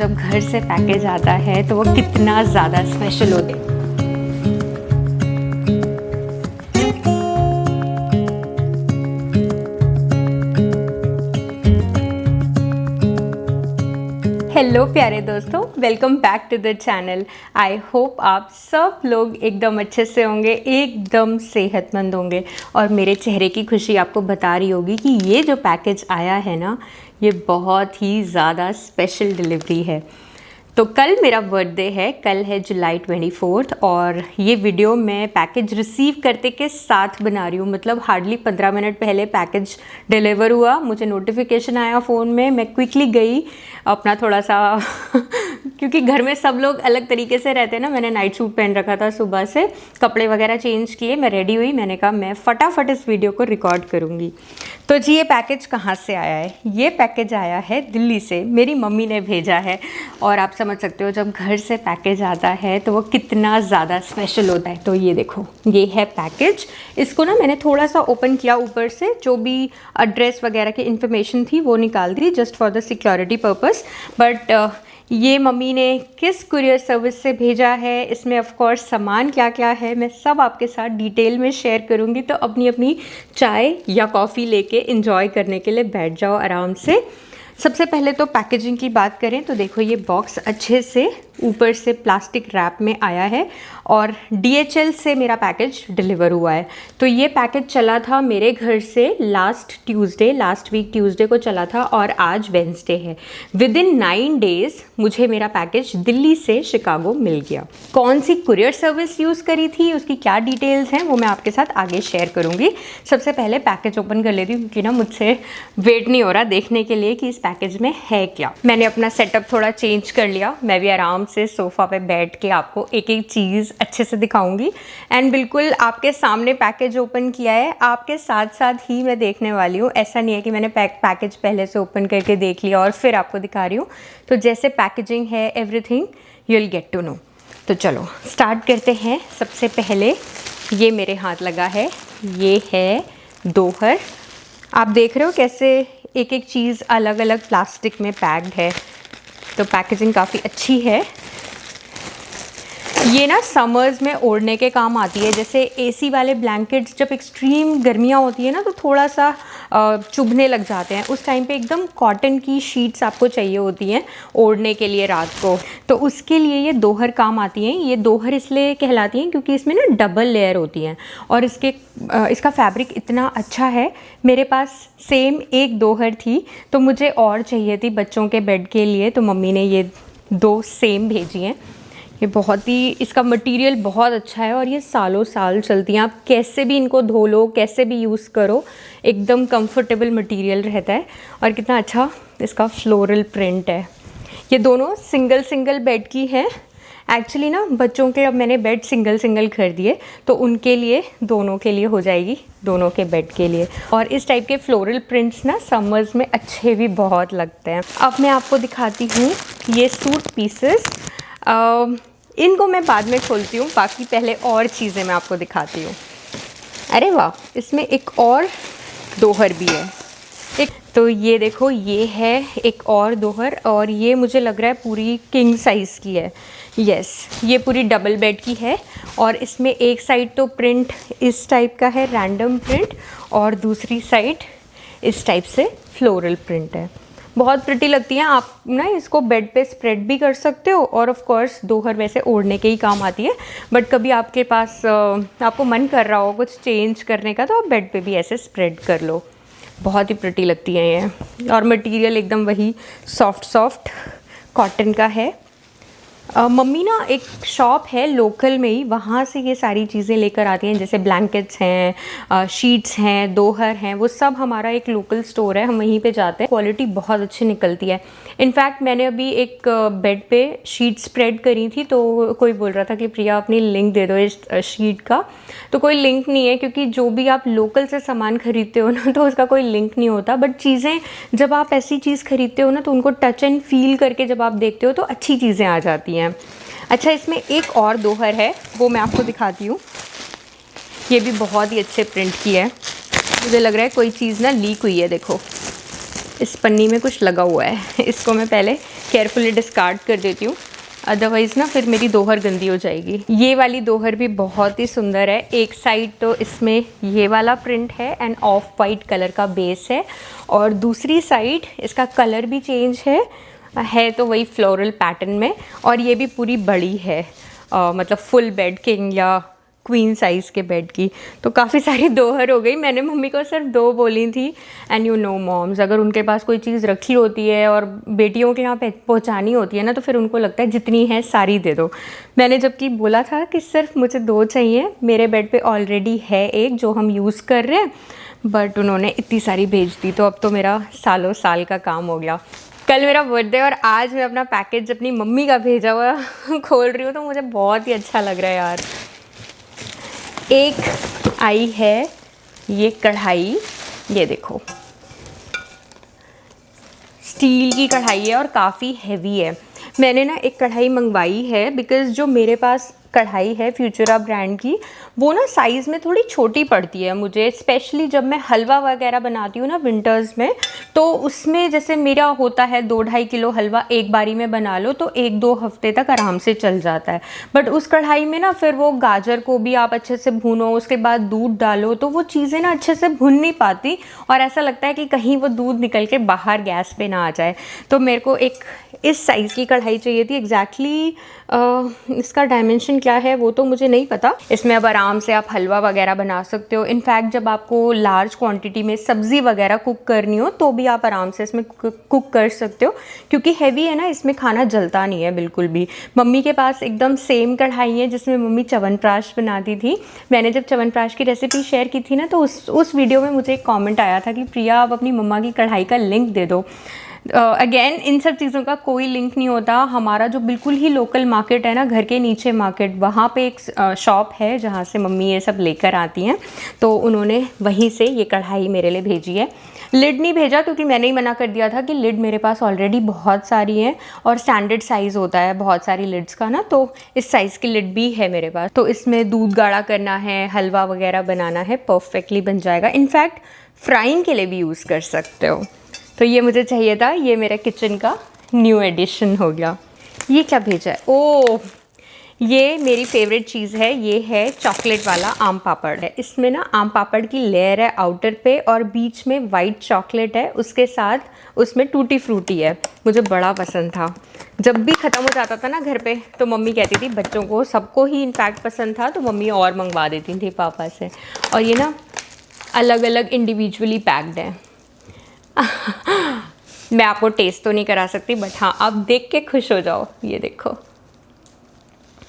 जब घर से पैकेज आता है तो वो कितना ज़्यादा स्पेशल होता है। हेलो प्यारे दोस्तों, welcome back to the channel. I hope आप सब लोग एकदम अच्छे से होंगे, एकदम सेहतमंद होंगे और मेरे चेहरे की खुशी आपको बता रही होगी कि ये जो पैकेज आया है ना, ये बहुत ही ज़्यादा स्पेशल डिलीवरी है। तो कल मेरा बर्थडे है, कल है जुलाई 24 और ये वीडियो मैं पैकेज रिसीव करते के साथ बना रही हूँ। मतलब हार्डली 15 मिनट पहले पैकेज डिलीवर हुआ, मुझे नोटिफिकेशन आया फ़ोन में, मैं क्विकली गई अपना थोड़ा सा क्योंकि घर में सब लोग अलग तरीके से रहते हैं ना। मैंने नाइट सूट पहन रखा था, सुबह से कपड़े वगैरह चेंज किए, मैं रेडी हुई, मैंने कहा मैं फटाफट इस वीडियो को रिकॉर्ड करूँगी। तो जी ये पैकेज कहाँ से आया है? ये पैकेज आया है दिल्ली से, मेरी मम्मी ने भेजा है। और आप समझ सकते हो जब घर से पैकेज आता है तो वो कितना ज़्यादा स्पेशल होता है। तो ये देखो, ये है पैकेज। इसको ना मैंने थोड़ा सा ओपन किया, ऊपर से जो भी एड्रेस वगैरह की इन्फॉर्मेशन थी वो निकाल दी just for the security purpose. But ये मम्मी ने किस कुरियर सर्विस से भेजा है, इसमें ऑफ कोर्स सामान क्या क्या है, मैं सब आपके साथ डिटेल में शेयर करूँगी। तो अपनी अपनी चाय या कॉफ़ी लेके एंजॉय करने के लिए बैठ जाओ आराम से। सबसे पहले तो पैकेजिंग की बात करें तो देखो, ये बॉक्स अच्छे से ऊपर से प्लास्टिक रैप में आया है और DHL से मेरा पैकेज डिलीवर हुआ है। तो ये पैकेज चला था मेरे घर से लास्ट वीक ट्यूसडे को चला था और आज वेंसडे है। विदिन 9 डेज़ मुझे मेरा पैकेज दिल्ली से शिकागो मिल गया। कौन सी कुरियर सर्विस यूज़ करी थी, उसकी क्या डिटेल्स हैं, वो मैं आपके साथ आगे शेयर करूँगी। सबसे पहले पैकेज ओपन कर लेती हूँ क्योंकि ना मुझसे वेट नहीं हो रहा देखने के लिए कि इस पैकेज में है क्या। मैंने अपना सेटअप थोड़ा चेंज कर लिया, मैं भी आराम से सोफ़ा पे बैठ के आपको एक एक चीज़ अच्छे से दिखाऊंगी। एंड बिल्कुल आपके सामने पैकेज ओपन किया है, आपके साथ साथ ही मैं देखने वाली हूँ। ऐसा नहीं है कि मैंने पैकेज पहले से ओपन करके देख लिया और फिर आपको दिखा रही हूँ। तो जैसे पैकेजिंग है, everything you will get to know. तो चलो स्टार्ट करते हैं। सबसे पहले ये मेरे हाथ लगा है, ये है दोहर। आप देख रहे हो कैसे एक एक चीज़ अलग अलग प्लास्टिक में पैक्ड है। तो पैकेजिंग काफ़ी अच्छी है। ये ना समर्स में ओढ़ने के काम आती है। जैसे AC वाले ब्लैंकेट्स जब एक्सट्रीम गर्मियाँ होती है ना तो थोड़ा सा चुभने लग जाते हैं, उस टाइम पे एकदम कॉटन की शीट्स आपको चाहिए होती हैं ओढ़ने के लिए रात को। तो उसके लिए ये दोहर काम आती हैं। ये दोहर इसलिए कहलाती हैं क्योंकि इसमें ना डबल लेयर होती हैं और इसका फैब्रिक इतना अच्छा है। मेरे पास सेम एक दोहर थी तो मुझे और चाहिए थी बच्चों के बेड के लिए, तो मम्मी ने ये 2 सेम भेजी हैं। ये बहुत ही, इसका मटेरियल बहुत अच्छा है और ये सालों साल चलती हैं। आप कैसे भी इनको धो लो, कैसे भी यूज़ करो, एकदम कंफर्टेबल मटेरियल रहता है। और कितना अच्छा इसका फ्लोरल प्रिंट है। ये दोनों सिंगल बेड की है। एक्चुअली ना बच्चों के अब मैंने बेड सिंगल कर दिए, तो उनके लिए, दोनों के लिए हो जाएगी, दोनों के बेड के लिए। और इस टाइप के फ्लोरल प्रिंट्स ना समर्स में अच्छे भी बहुत लगते हैं। अब मैं आपको दिखाती हूँ ये सूट पीसेस। इनको मैं बाद में खोलती हूँ, बाकी पहले और चीज़ें मैं आपको दिखाती हूँ। अरे वाह, इसमें एक और दोहर भी है। तो ये देखो, ये है एक और दोहर और ये मुझे लग रहा है पूरी किंग साइज़ की है। यस, ये पूरी डबल बेड की है और इसमें एक साइड तो प्रिंट इस टाइप का है, रैंडम प्रिंट, और दूसरी साइड इस टाइप से फ्लोरल प्रिंट है। बहुत प्रिटी लगती हैं। आप ना इसको बेड पे स्प्रेड भी कर सकते हो और ऑफ कोर्स दोहर वैसे ओढ़ने के ही काम आती है। बट कभी आपके पास आपको मन कर रहा हो कुछ चेंज करने का तो आप बेड पे भी ऐसे स्प्रेड कर लो। बहुत ही प्रिटी लगती हैं ये। और मटेरियल एकदम वही सॉफ्ट कॉटन का है। मम्मी ना एक शॉप है लोकल में ही, वहाँ से ये सारी चीज़ें लेकर आती हैं। जैसे ब्लैंकेट्स हैं, शीट्स हैं, दोहर हैं, वो सब हमारा एक लोकल स्टोर है, हम वहीं पे जाते हैं। क्वालिटी बहुत अच्छी निकलती है। इनफैक्ट मैंने अभी एक बेड पे शीट स्प्रेड करी थी तो कोई बोल रहा था कि प्रिया अपनी लिंक दे दो इस शीट का। तो कोई लिंक नहीं है, क्योंकि जो भी आप लोकल से सामान खरीदते हो ना तो उसका कोई लिंक नहीं होता। बट चीज़ें जब आप ऐसी चीज़ खरीदते हो ना तो उनको टच एंड फील करके जब आप देखते हो तो अच्छी चीज़ें आ जाती हैं। अच्छा, इसमें एक और दोहर है, वो मैं आपको दिखाती हूँ। ये भी बहुत ही अच्छे प्रिंट की है। मुझे लग रहा है कोई चीज़ ना लीक हुई है। देखो, इस पन्नी में कुछ लगा हुआ है, इसको मैं पहले केयरफुली डिस्कार्ड कर देती हूँ, अदरवाइज़ ना फिर मेरी दोहर गंदी हो जाएगी। ये वाली दोहर भी बहुत ही सुंदर है। एक साइड तो इसमें ये वाला प्रिंट है एंड ऑफ वाइट कलर का बेस है, और दूसरी साइड इसका कलर भी चेंज है तो वही फ्लोरल पैटर्न में, और ये भी पूरी बड़ी है, मतलब फुल बेड किंग या क्वीन साइज़ के बेड की। तो काफ़ी सारी दोहर हो गई। मैंने मम्मी को सिर्फ 2 बोली थी, एंड यू नो मॉम्स, अगर उनके पास कोई चीज़ रखी होती है और बेटियों के यहाँ पहुँचानी होती है ना, तो फिर उनको लगता है जितनी है सारी दे दो। मैंने जबकि बोला था कि सिर्फ मुझे 2 चाहिए, मेरे बेड पे ऑलरेडी है एक जो हम यूज़ कर रहे हैं, बट उन्होंने इतनी सारी भेज दी, तो अब तो मेरा सालों साल का काम हो गया। कल मेरा बर्थडे और आज मैं अपना पैकेज अपनी मम्मी का भेजा हुआ खोल रही हूँ, तो मुझे बहुत ही अच्छा लग रहा है यार। एक आई है ये कढ़ाई, ये देखो स्टील की कढ़ाई है और काफ़ी हैवी है। मैंने ना एक कढ़ाई मंगवाई है बिकॉज़ जो मेरे पास कढ़ाई है फ्यूचरा ब्रांड की, वो ना साइज़ में थोड़ी छोटी पड़ती है मुझे, स्पेशली जब मैं हलवा वगैरह बनाती हूँ ना विंटर्स में, तो उसमें जैसे मेरा होता है 2-2.5 किलो हलवा एक बारी में बना लो तो 1-2 हफ्ते तक आराम से चल जाता है। बट उस कढ़ाई में ना फिर वो गाजर को भी आप अच्छे से भूनो, उसके बाद दूध डालो, तो वो चीज़ें ना अच्छे से भुन नहीं पाती और ऐसा लगता है कि कहीं वो दूध निकल के बाहर गैस पे ना आ जाए। तो मेरे को एक इस साइज़ की कढ़ाई चाहिए थी। एग्जैक्टली इसका डायमेंशन क्या है वो तो मुझे नहीं पता। इसमें अब आराम से आप हलवा वगैरह बना सकते हो। इनफैक्ट जब आपको लार्ज क्वांटिटी में सब्ज़ी वगैरह कुक करनी हो तो भी आप आराम से इसमें कुक कर सकते हो, क्योंकि हैवी है ना, इसमें खाना जलता नहीं है बिल्कुल भी। मम्मी के पास एकदम सेम कढ़ाई है जिसमें मम्मी च्यवनप्राश बनाती थी। मैंने जब च्यवनप्राश की रेसिपी शेयर की थी ना, तो उस वीडियो में मुझे एक कॉमेंट आया था कि प्रिया आप अपनी मम्मा की कढ़ाई का लिंक दे दो। अगेन इन सब चीज़ों का कोई लिंक नहीं होता। हमारा जो बिल्कुल ही लोकल मार्केट है ना, घर के नीचे मार्केट, वहाँ पे एक शॉप है जहाँ से मम्मी ये सब लेकर आती हैं, तो उन्होंने वहीं से ये कढ़ाई मेरे लिए भेजी है। लिड नहीं भेजा क्योंकि मैंने ही मना कर दिया था कि लिड मेरे पास ऑलरेडी बहुत सारी हैं और स्टैंडर्ड साइज़ होता है बहुत सारी लिड्स का ना, तो इस साइज़ की लिड भी है मेरे पास। तो इसमें दूध गाढ़ा करना है, हलवा वगैरह बनाना है, परफेक्टली बन जाएगा। इनफैक्ट फ्राइंग के लिए भी यूज़ कर सकते हो। तो ये मुझे चाहिए था, ये मेरे किचन का न्यू एडिशन हो गया। ये क्या भेजा है? ओह, ये मेरी फेवरेट चीज़ है। ये है चॉकलेट वाला आम पापड़ है। इसमें ना आम पापड़ की लेयर है आउटर पे और बीच में वाइट चॉकलेट है, उसके साथ उसमें टूटी फ्रूटी है। मुझे बड़ा पसंद था। जब भी ख़त्म हो जाता था ना घर पे, तो मम्मी कहती थी, बच्चों को सबको ही इनफैक्ट पसंद था, तो मम्मी और मंगवा देती थी पापा से। और ये ना अलग अलग इंडिविजुअली पैक्ड है। मैं आपको टेस्ट तो नहीं करा सकती, बट हाँ आप देख के खुश हो जाओ। ये देखो,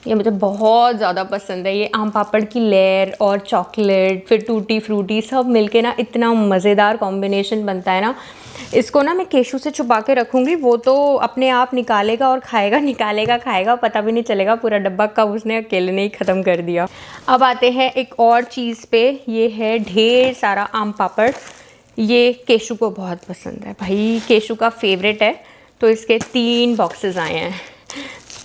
ये मुझे बहुत ज़्यादा पसंद है। ये आम पापड़ की लेयर और चॉकलेट फिर टूटी फ्रूटी सब मिलके ना इतना मज़ेदार कॉम्बिनेशन बनता है ना। इसको ना मैं केशू से छुपा के रखूँगी, वो तो अपने आप निकालेगा और खाएगा, निकालेगा खाएगा, पता भी नहीं चलेगा पूरा डब्बा कब उसने अकेले ने ही ख़त्म कर दिया। अब आते हैं एक और चीज़ पे। ये है ढेर सारा आम पापड़। ये केशू को बहुत पसंद है भाई, केशू का फेवरेट है। तो इसके 3 बॉक्सेस आए हैं।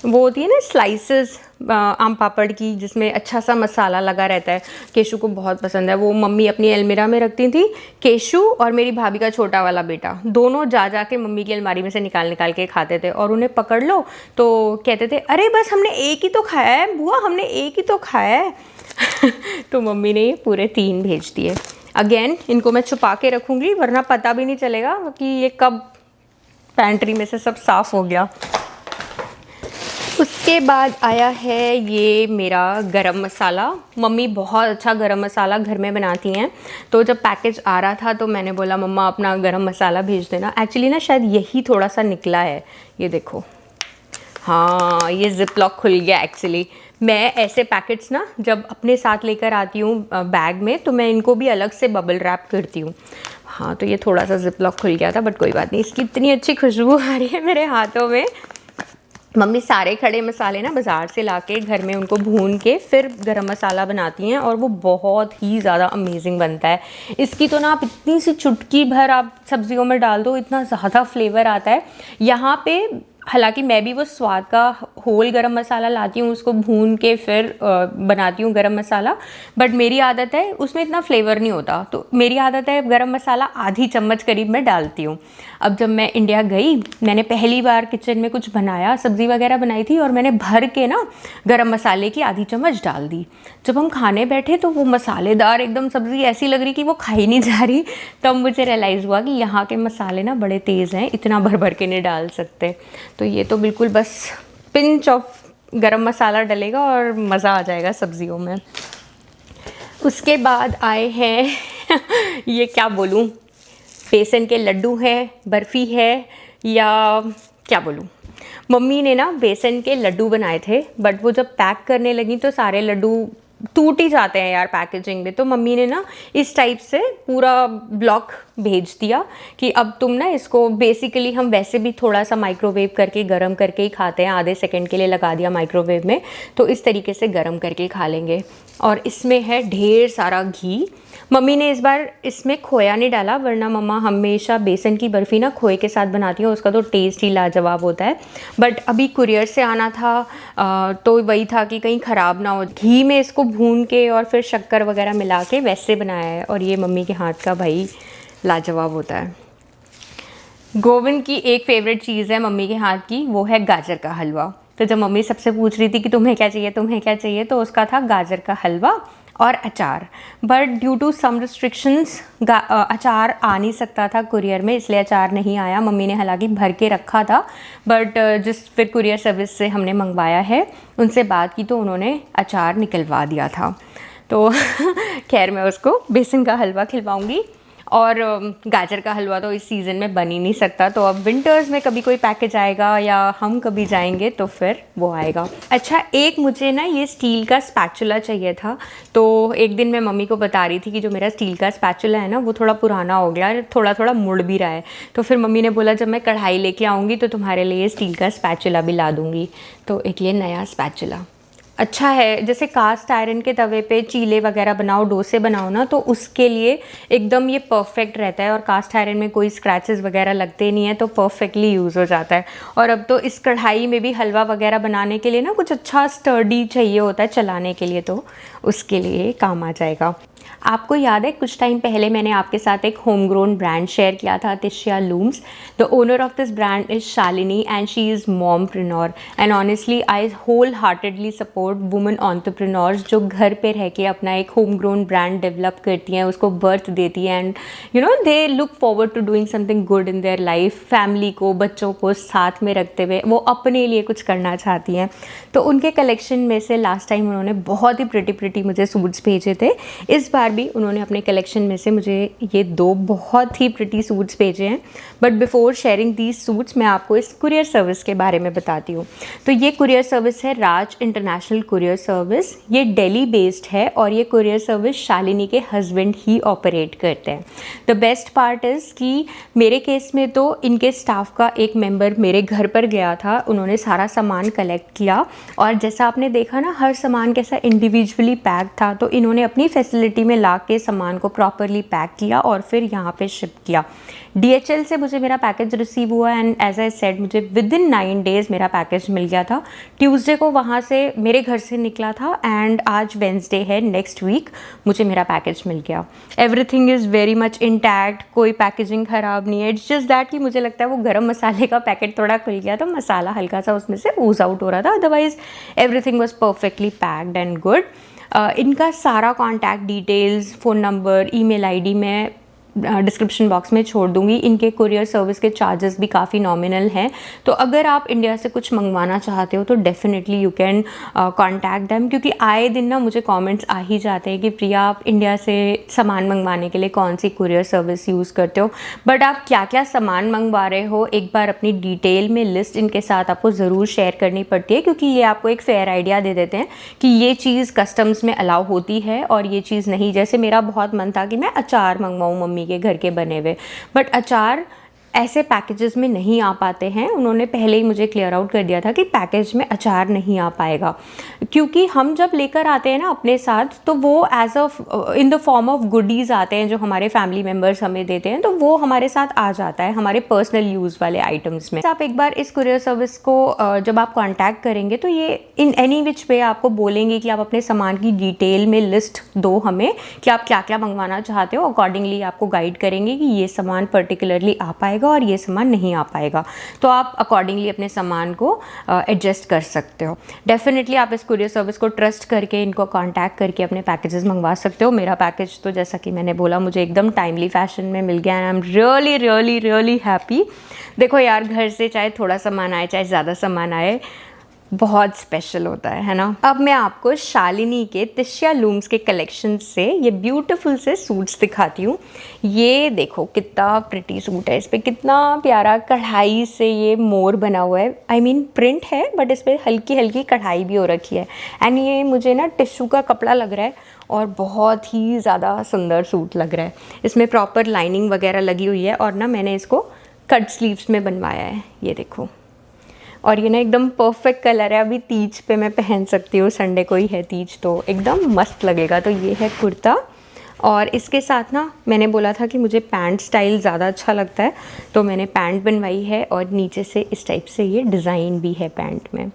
वो होती है ना स्लाइसेस आम पापड़ की, जिसमें अच्छा सा मसाला लगा रहता है। केशू को बहुत पसंद है। वो मम्मी अपनी अलमीरा में रखती थी। केशू और मेरी भाभी का छोटा वाला बेटा दोनों जा के मम्मी की अलमारी में से निकाल के खाते थे, और उन्हें पकड़ लो तो कहते थे, अरे बस हमने एक ही तो खाया है बुआ, हमने एक ही तो खाया है। तो मम्मी ने ये पूरे 3 भेज दिए। अगेन इनको मैं छुपा के रखूँगी, वरना पता भी नहीं चलेगा कि ये कब पैंट्री में से सब साफ़ हो गया। उसके बाद आया है ये मेरा गरम मसाला। मम्मी बहुत अच्छा गरम मसाला घर में बनाती हैं, तो जब पैकेज आ रहा था तो मैंने बोला मम्मा अपना गरम मसाला भेज देना। एक्चुअली ना शायद यही थोड़ा सा निकला है, ये देखो। हाँ, ये जिप लॉक खुल गया। एक्चुअली मैं ऐसे पैकेट्स ना जब अपने साथ लेकर आती हूँ बैग में, तो मैं इनको भी अलग से बबल रैप करती हूँ। हाँ, तो ये थोड़ा सा जिप लॉक खुल गया था, बट कोई बात नहीं। इसकी इतनी अच्छी खुशबू आ रही है मेरे हाथों में। मम्मी सारे खड़े मसाले ना बाज़ार से लाके घर में उनको भून के फिर गरम मसाला बनाती हैं, और वो बहुत ही ज़्यादा अमेजिंग बनता है। इसकी तो ना आप इतनी सी चुटकी भर आप सब्जियों में डाल दो, इतना ज़्यादा फ्लेवर आता है। यहाँ पे हालांकि मैं भी वो स्वाद का होल गरम मसाला लाती हूँ, उसको भून के फिर बनाती हूँ गरम मसाला। बट मेरी आदत है उसमें इतना फ्लेवर नहीं होता, तो मेरी आदत है गरम मसाला आधी चम्मच करीब मैं डालती हूँ। अब जब मैं इंडिया गई, मैंने पहली बार किचन में कुछ बनाया, सब्ज़ी वगैरह बनाई थी, और मैंने भर के ना गरम मसाले की आधी चम्मच डाल दी। जब हम खाने बैठे तो वो मसालेदार एकदम सब्ज़ी ऐसी लग रही कि वो खाई नहीं जा रही। तब मुझे रियलाइज़ हुआ कि यहाँ के मसाले ना बड़े तेज़ हैं, इतना भर भर के नहीं डाल सकते। तो ये तो बिल्कुल बस पिंच ऑफ गरम मसाला डलेगा और मज़ा आ जाएगा सब्जियों में। उसके बाद आए हैं ये क्या बोलूँ, बेसन के लड्डू है, बर्फ़ी है, या क्या बोलूँ। मम्मी ने ना बेसन के लड्डू बनाए थे, बट वो जब पैक करने लगी तो सारे लड्डू टूट ही जाते हैं यार पैकेजिंग में। तो मम्मी ने ना इस टाइप से पूरा ब्लॉक भेज दिया कि अब तुम ना इसको, बेसिकली हम वैसे भी थोड़ा सा माइक्रोवेव करके गरम करके ही खाते हैं, आधे सेकंड के लिए लगा दिया माइक्रोवेव में, तो इस तरीके से गरम करके खा लेंगे। और इसमें है ढेर सारा घी। मम्मी ने इस बार इसमें खोया नहीं डाला, वरना मम्मा हमेशा बेसन की बर्फ़ी ना खोए के साथ बनाती है, उसका तो टेस्ट ही लाजवाब होता है। बट अभी कुरियर से आना था तो वही था कि कहीं ख़राब ना हो। घी में इसको भून के और फिर शक्कर वगैरह मिला के वैसे बनाया है, और ये मम्मी के हाथ का भाई लाजवाब होता है। गोविंद की एक फ़ेवरेट चीज़ है मम्मी के हाथ की, वो है गाजर का हलवा। तो जब मम्मी सबसे पूछ रही थी कि तुम्हें क्या चाहिए, तुम्हें क्या चाहिए, तो उसका था गाजर का हलवा और अचार। But due to some restrictions अचार आ नहीं सकता था कुरियर में, इसलिए अचार नहीं आया। मम्मी ने हालांकि भर के रखा था, बट जिस फिर कुरियर सर्विस से हमने मंगवाया है उनसे बात की तो उन्होंने अचार निकलवा दिया था। तो खैर मैं उसको बेसन का हलवा खिलवाऊँगी, और गाजर का हलवा तो इस सीज़न में बन ही नहीं सकता। तो अब विंटर्स में कभी कोई पैकेज आएगा या हम कभी जाएंगे तो फिर वो आएगा। अच्छा, एक मुझे ना ये स्टील का स्पैचुला चाहिए था। तो एक दिन मैं मम्मी को बता रही थी कि जो मेरा स्टील का स्पैचुला है ना वो थोड़ा पुराना हो गया है, थोड़ा थोड़ा मुड़ भी रहा है। तो फिर मम्मी ने बोला जब मैं कढ़ाई लेके आऊँगी तो तुम्हारे लिए स्टील का स्पैचुला भी ला दूँगी। तो एक ये नया स्पैचुला अच्छा है। जैसे कास्ट आयरन के तवे पे चीले वगैरह बनाओ, डोसे बनाओ ना, तो उसके लिए एकदम ये परफेक्ट रहता है, और कास्ट आयरन में कोई स्क्रैचेस वगैरह लगते नहीं है, तो परफेक्टली यूज़ हो जाता है। और अब तो इस कढ़ाई में भी हलवा वगैरह बनाने के लिए ना कुछ अच्छा स्टर्डी चाहिए होता है चलाने के लिए, तो उसके लिए काम आ जाएगा। आपको याद है कुछ टाइम पहले मैंने आपके साथ एक होम ग्रोन ब्रांड शेयर किया था, Tishia looms. The owner of this brand is Shalini and she is mompreneur, and honestly I wholeheartedly support women entrepreneurs जो घर पे रह के अपना एक होम ग्रोन ब्रांड डेवलप करती हैं, उसको बर्थ देती हैं, and you know they look forward to doing something good in their life. Family को, बच्चों को साथ में रखते हुए वो अपने लिए कुछ करना चाहती हैं। तो उनके कलेक्शन में से लास्ट टाइम उन्होंने बहुत ही प्रिटी मुझे सूट्स भेजे थे। इस बार भी उन्होंने अपने कलेक्शन में से मुझे ये 2 बहुत ही प्रिटी सूट्स भेजे हैं। But before sharing these suits मैं आपको इस कुरियर सर्विस के बारे में बताती हूँ। तो ये कुरियर सर्विस है राज इंटरनेशनल कुरियर सर्विस। ये दिल्ली बेस्ड है, और ये कुरियर सर्विस शालिनी के हस्बैंड ही ऑपरेट करते हैं। द बेस्ट पार्ट इज़ कि मेरे केस में तो इनके स्टाफ का एक मेंबर मेरे घर पर गया था, उन्होंने सारा सामान कलेक्ट किया, और जैसा आपने देखा ना हर सामान कैसा इंडिविजुअली पैक था, तो इन्होंने अपनी फैसिलिटी में ला के सामान को प्रॉपरली पैक किया और फिर यहाँ पे शिप किया। DHL से मुझे मेरा पैकेज रिसीव हुआ, एंड एज आई सेड मुझे विद इन 9 डेज़ मेरा पैकेज मिल गया था। ट्यूसडे को वहाँ से मेरे घर से निकला था, एंड आज वेंसडे है, नेक्स्ट वीक मुझे मेरा पैकेज मिल गया। Everything is very much intact, कोई पैकेजिंग ख़राब नहीं है। इट्स जस्ट दैट कि मुझे लगता है वो गरम मसाले का पैकेट थोड़ा खुल गया, तो मसाला हल्का सा उसमें से ऊज आउट हो रहा था, otherwise everything was perfectly packed and good. इनका सारा contact details, phone number, email ID मैं डिस्क्रिप्शन बॉक्स में छोड़ दूंगी। इनके कुरियर सर्विस के चार्जेस भी काफ़ी नॉमिनल हैं, तो अगर आप इंडिया से कुछ मंगवाना चाहते हो तो definitely you can contact them, क्योंकि आए दिन ना मुझे कमेंट्स आ ही जाते हैं कि प्रिया आप इंडिया से सामान मंगवाने के लिए कौन सी कुरियर सर्विस यूज़ करते हो। बट आप क्या क्या सामान मंगवा रहे हो एक बार अपनी डिटेल में लिस्ट इनके साथ आपको ज़रूर शेयर करनी पड़ती है, क्योंकि ये आपको एक फेयर आइडिया दे देते हैं कि ये चीज़ कस्टम्स में अलाउ होती है और ये चीज़ नहीं। जैसे मेरा बहुत मन था कि मैं अचार मंगवाऊँ मम्मी के घर के बने हुए, बट अचार ऐसे पैकेजेस में नहीं आ पाते हैं। उन्होंने पहले ही मुझे क्लियर आउट कर दिया था कि पैकेज में अचार नहीं आ पाएगा, क्योंकि हम जब लेकर आते हैं ना अपने साथ, तो वो as a in the form of goodies आते हैं जो हमारे फैमिली मेम्बर्स हमें देते हैं, तो वो हमारे साथ आ जाता है हमारे पर्सनल यूज़ वाले आइटम्स में। आप एक बार इस कुरियर सर्विस को जब आप कॉन्टैक्ट करेंगे तो ये इन एनी विच वे आपको बोलेंगे कि आप अपने सामान की डिटेल में लिस्ट दो हमें कि आप क्या क्या मंगवाना चाहते हो। अकॉर्डिंगली आपको गाइड करेंगे कि ये सामान पर्टिकुलरली आ पाएगा और ये सामान नहीं आ पाएगा, तो आप अकॉर्डिंगली अपने सामान को एडजस्ट कर सकते हो। डेफिनेटली आप इस कुरियर सर्विस को ट्रस्ट करके इनको कांटेक्ट करके अपने पैकेजेस मंगवा सकते हो। मेरा पैकेज तो जैसा कि मैंने बोला मुझे एकदम टाइमली फैशन में मिल गया and I am really really really happy. देखो यार, घर से चाहे थोड़ा सामान आए चाहे ज़्यादा सामान आए, बहुत स्पेशल होता है ना। अब मैं आपको शालिनी के तिश्या लूम्स के कलेक्शन से ये ब्यूटीफुल से सूट्स दिखाती हूँ। ये देखो कितना प्रिटी सूट है, इस पर कितना प्यारा कढ़ाई से ये मोर बना हुआ है। आई मीन प्रिंट है बट इस पर हल्की हल्की कढ़ाई भी हो रखी है एंड ये मुझे ना टिश्यू का कपड़ा लग रहा है और बहुत ही ज़्यादा सुंदर सूट लग रहा है। इसमें प्रॉपर लाइनिंग वगैरह लगी हुई है और ना मैंने इसको कट स्लीव्स में बनवाया है, ये देखो। और ये ना एकदम परफेक्ट कलर है, अभी तीज पे मैं पहन सकती हूँ, संडे को ही है तीज तो एकदम मस्त लगेगा। तो ये है कुर्ता और इसके साथ ना मैंने बोला था कि मुझे पैंट स्टाइल ज़्यादा अच्छा लगता है, तो मैंने पैंट बनवाई है और नीचे से इस टाइप से ये डिज़ाइन भी है पैंट में।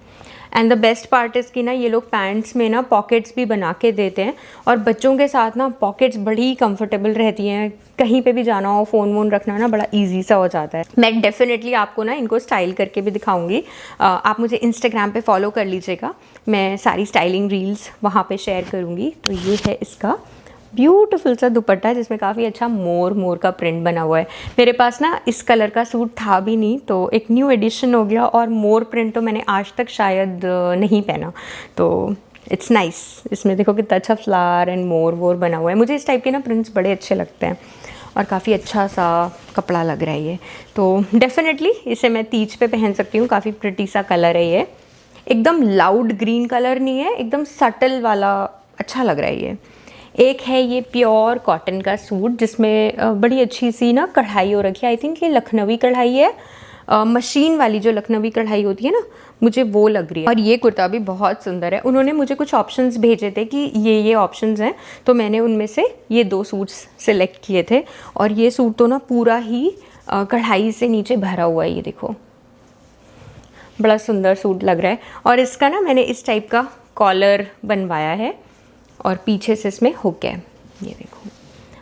And the best part is कि ना ये लोग पैंट्स में ना पॉकेट्स भी बना के देते हैं और बच्चों के साथ ना पॉकेट्स बड़ी कंफर्टेबल रहती हैं। कहीं पे भी जाना हो, फ़ोन वोन रखना ना बड़ा इजी सा हो जाता है। मैं डेफिनेटली आपको ना इनको स्टाइल करके भी दिखाऊंगी। आप मुझे इंस्टाग्राम पे फॉलो कर लीजिएगा, मैं सारी स्टाइलिंग रील्स वहाँ पे शेयर करूँगी। तो ये है इसका ब्यूटीफुल सा दुपट्टा जिसमें काफ़ी अच्छा मोर का प्रिंट बना हुआ है। मेरे पास ना इस कलर का सूट था भी नहीं, तो एक न्यू एडिशन हो गया और मोर प्रिंट तो मैंने आज तक शायद नहीं पहना, तो इट्स नाइस। इसमें देखो कितना अच्छा फ्लावर एंड मोर बना हुआ है। मुझे इस टाइप के ना प्रिंट्स बड़े अच्छे लगते हैं और काफ़ी अच्छा सा कपड़ा लग रहा है ये, तो डेफिनेटली इसे मैं तीज पे पहन सकती हूँ। काफ़ी प्रिटी सा कलर है ये, एकदम लाउड ग्रीन कलर नहीं है, एकदम सटल वाला अच्छा लग रहा है ये। एक है ये प्योर कॉटन का सूट जिसमें बड़ी अच्छी सी ना कढ़ाई हो रखी है। आई थिंक ये लखनवी कढ़ाई है, मशीन वाली जो लखनवी कढ़ाई होती है ना, मुझे वो लग रही है। और ये कुर्ता भी बहुत सुंदर है। उन्होंने मुझे कुछ ऑप्शंस भेजे थे कि ये ऑप्शंस हैं, तो मैंने उनमें से ये 2 सूट्स सिलेक्ट किए थे। और ये सूट तो ना पूरा ही कढ़ाई से नीचे भरा हुआ है, ये देखो बड़ा सुंदर सूट लग रहा है। और इसका ना मैंने इस टाइप का कॉलर बनवाया है और पीछे से इसमें हुक है, ये देखो।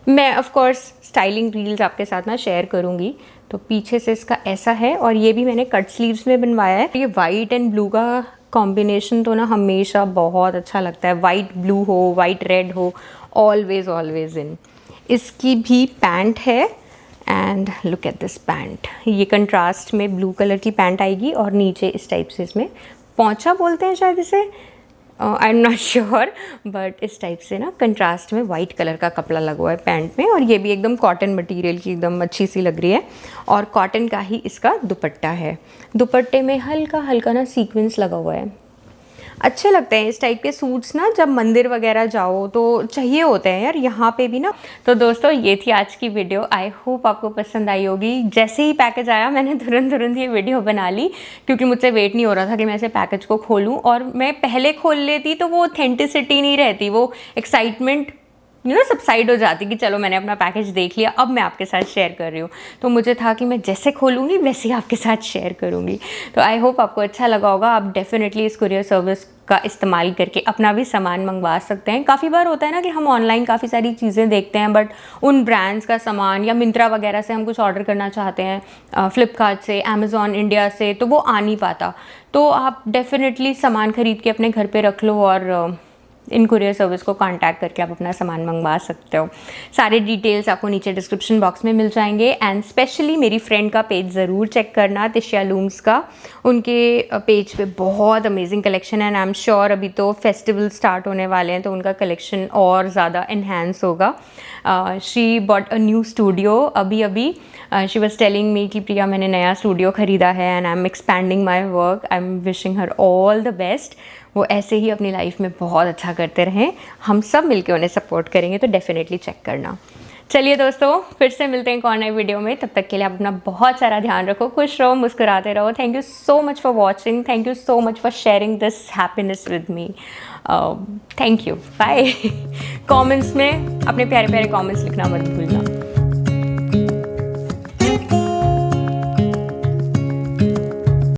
मैं ऑफ कोर्स स्टाइलिंग रील्स आपके साथ ना शेयर करूँगी। तो पीछे से इसका ऐसा है और ये भी मैंने कट स्लीव्स में बनवाया है। ये वाइट एंड ब्लू का कॉम्बिनेशन तो ना हमेशा बहुत अच्छा लगता है। वाइट ब्लू हो, वाइट रेड हो, ऑलवेज इन। इसकी भी पैंट है and look at this pant. ये कंट्रास्ट में ब्लू कलर की पैंट आएगी और नीचे इस टाइप से इसमें पोंचा बोलते हैं शायद इसे, I am not sure, but इस टाइप से ना कंट्रास्ट में वाइट कलर का कपड़ा लगा हुआ है पैंट में। और ये भी एकदम कॉटन मटेरियल की एकदम अच्छी सी लग रही है और कॉटन का ही इसका दुपट्टा है। दुपट्टे में हल्का हल्का ना सीक्वेंस लगा हुआ है। अच्छे लगते हैं इस टाइप के सूट्स ना, जब मंदिर वगैरह जाओ तो चाहिए होते हैं यार, यहाँ पे भी ना। तो दोस्तों ये थी आज की वीडियो, आई होप आपको पसंद आई होगी। जैसे ही पैकेज आया मैंने तुरंत ये वीडियो बना ली, क्योंकि मुझसे वेट नहीं हो रहा था कि मैं ऐसे पैकेज को खोलूँ। और मैं पहले खोल लेती तो वो ऑथेंटिसिटी नहीं रहती, वो एक्साइटमेंट सबसाइड हो जाती कि चलो मैंने अपना पैकेज देख लिया, अब मैं आपके साथ शेयर कर रही हूँ। तो मुझे था कि मैं जैसे खोलूँगी वैसे ही आपके साथ शेयर करूँगी। तो आई होप आपको अच्छा लगा होगा। आप डेफिनेटली इस कुरियर सर्विस का इस्तेमाल करके अपना भी सामान मंगवा सकते हैं। काफ़ी बार होता है ना कि हम ऑनलाइन काफ़ी सारी चीज़ें देखते हैं, बट उन ब्रांड्स का सामान या मिंत्रा वगैरह से हम कुछ ऑर्डर करना चाहते हैं, फ्लिपकार्ट से, अमेज़ॉन इंडिया से, तो वो आ नहीं पाता। तो आप डेफिनेटली सामान खरीद के अपने घर पे रख लो और इन कुरियर सर्विस को कांटेक्ट करके आप अपना सामान मंगवा सकते हो। सारे डिटेल्स आपको नीचे डिस्क्रिप्शन बॉक्स में मिल जाएंगे। एंड स्पेशली मेरी फ्रेंड का पेज ज़रूर चेक करना, तिश्या लूम्स का। उनके पेज पे बहुत अमेजिंग कलेक्शन है एंड आई एम श्योर अभी तो फेस्टिवल स्टार्ट होने वाले हैं तो उनका कलेक्शन और ज़्यादा इन्हेंस होगा। She bought a new studio अभी शी वॉज टेलिंग मी कि प्रिया मैंने नया स्टूडियो ख़रीदा है and I am expanding my work. I am wishing her all the best. वो ऐसे ही अपनी लाइफ में बहुत अच्छा करते रहें, हम सब मिलके उन्हें सपोर्ट करेंगे। तो डेफिनेटली चेक करना। चलिए दोस्तों, फिर से मिलते हैं एक और नई वीडियो में। तब तक के लिए आप अपना बहुत सारा ध्यान रखो, खुश रहो, मुस्कुराते रहो। Thank you so much for watching, thank you so much for sharing this happiness with me. Thank you, bye. Comments में अपने प्यारे प्यारे कमेंट्स लिखना मत भूलना।